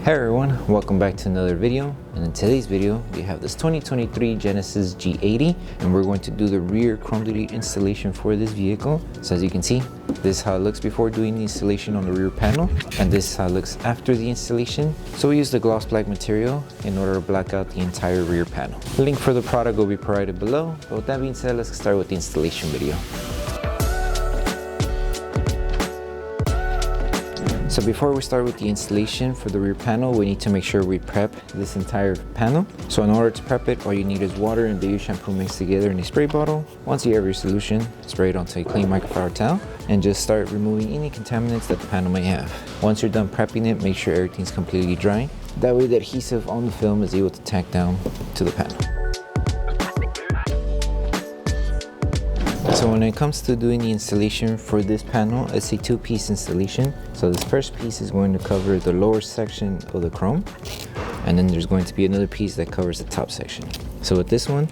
Hey everyone, welcome back to another video, and in today's video we have this 2023 Genesis G80 and we're going to do the rear Chrome Delete installation for this vehicle. So as you can see, this is how it looks before doing the installation on the rear panel, and this is how it looks after the installation. So we use the gloss black material in order to black out the entire rear panel. The link for the product will be provided below, but with that being said, let's start with the installation video. So before we start with the installation for the rear panel, we need to make sure we prep this entire panel. So in order to prep it, all you need is water and baby shampoo mixed together in a spray bottle. Once you have your solution, spray it onto a clean microfiber towel and just start removing any contaminants that the panel may have. Once you're done prepping it, make sure everything's completely dry. That way the adhesive on the film is able to tack down to the panel. So when it comes to doing the installation for this panel, it's a two-piece installation. So this first piece is going to cover the lower section of the chrome, and then there's going to be another piece that covers the top section. So with this one,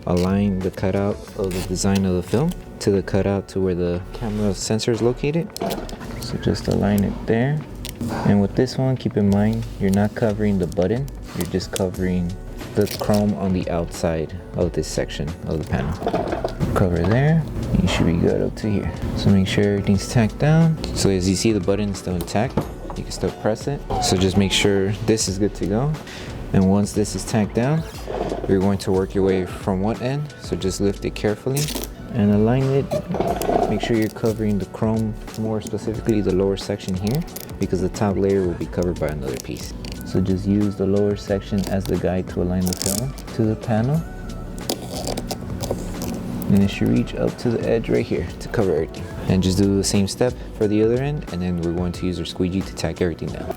align the cutout of the design of the film to the cutout to where the camera sensor is located. So just align it there. And with this one, keep in mind, you're not covering the button, you're just covering the chrome on the outside of this section of the panel. Cover there, you should be good up to here. So make sure everything's tacked down. So as you see, the button is still intact, you can still press it. So just make sure this is good to go. And once this is tacked down, you're going to work your way from one end. So just lift it carefully and align it. Make sure you're covering the chrome, more specifically the lower section here, because the top layer will be covered by another piece. So just use the lower section as the guide to align the film to the panel. And it should reach up to the edge right here to cover everything. And just do the same step for the other end, and then we're going to use our squeegee to tack everything down.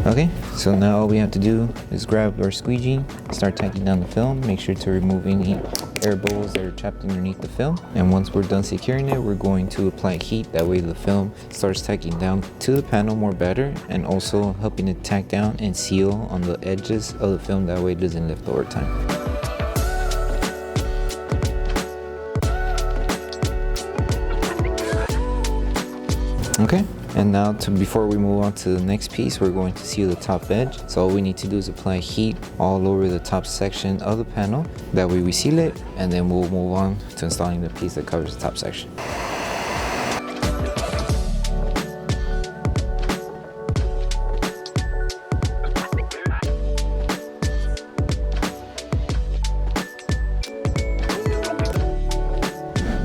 Okay, so now all we have to do is grab our squeegee, start tacking down the film, make sure to remove any air bubbles that are trapped underneath the film. And once we're done securing it, we're going to apply heat. That way the film starts tacking down to the panel more better, and also helping it tack down and seal on the edges of the film. That way it doesn't lift over time. Okay. And now before we move on to the next piece, we're going to seal the top edge. So all we need to do is apply heat all over the top section of the panel. That way we seal it, and then we'll move on to installing the piece that covers the top section.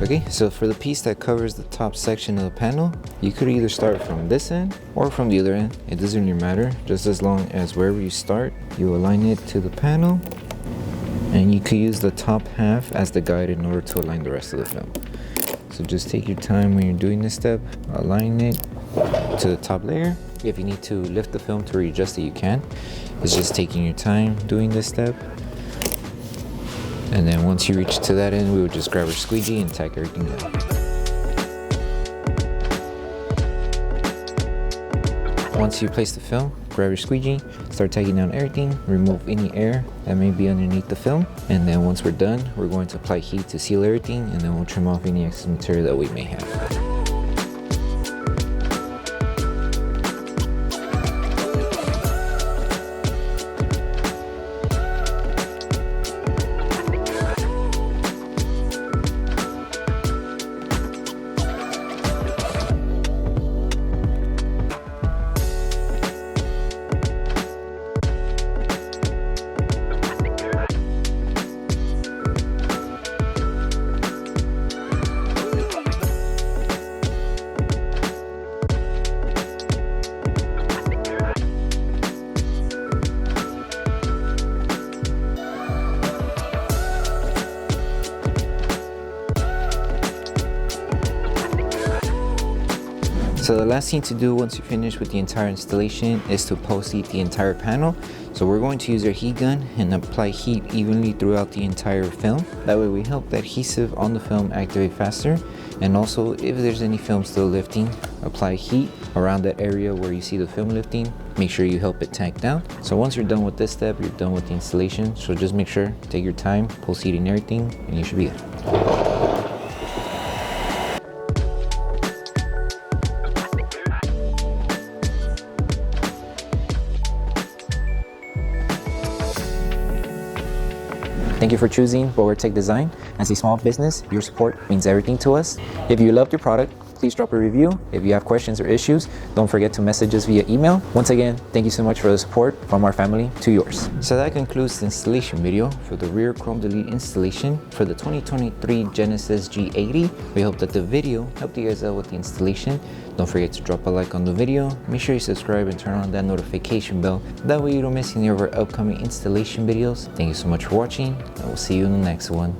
Okay, so for the piece that covers the top section of the panel, you could either start from this end or from the other end. It doesn't really matter, just as long as wherever you start, you align it to the panel, and you could use the top half as the guide in order to align the rest of the film. So just take your time when you're doing this step, align it to the top layer. If you need to lift the film to readjust it, you can. It's just taking your time doing this step. And then once you reach to that end, we would just grab our squeegee and tack everything down. Once you place the film, grab your squeegee, start tacking down everything, remove any air that may be underneath the film. And then once we're done, we're going to apply heat to seal everything, and then we'll trim off any excess material that we may have. So the last thing to do once you finish with the entire installation is to post heat the entire panel. So we're going to use our heat gun and apply heat evenly throughout the entire film. That way we help the adhesive on the film activate faster. And also, if there's any film still lifting, apply heat around that area where you see the film lifting. Make sure you help it tack down. So once you're done with this step, you're done with the installation. So just make sure, take your time, post heat and everything, and you should be good. Thank you for choosing Bogar Tech Design. As a small business, your support means everything to us. If you loved your product, please drop a review. If you have questions or issues, don't forget to message us via email. Once again, thank you so much for the support from our family to yours. So that concludes the installation video for the rear Chrome Delete installation for the 2023 Genesis G80. We hope that the video helped you guys out with the installation. Don't forget to drop a like on the video. Make sure you subscribe and turn on that notification bell. That way you don't miss any of our upcoming installation videos. Thank you so much for watching, and we'll see you in the next one.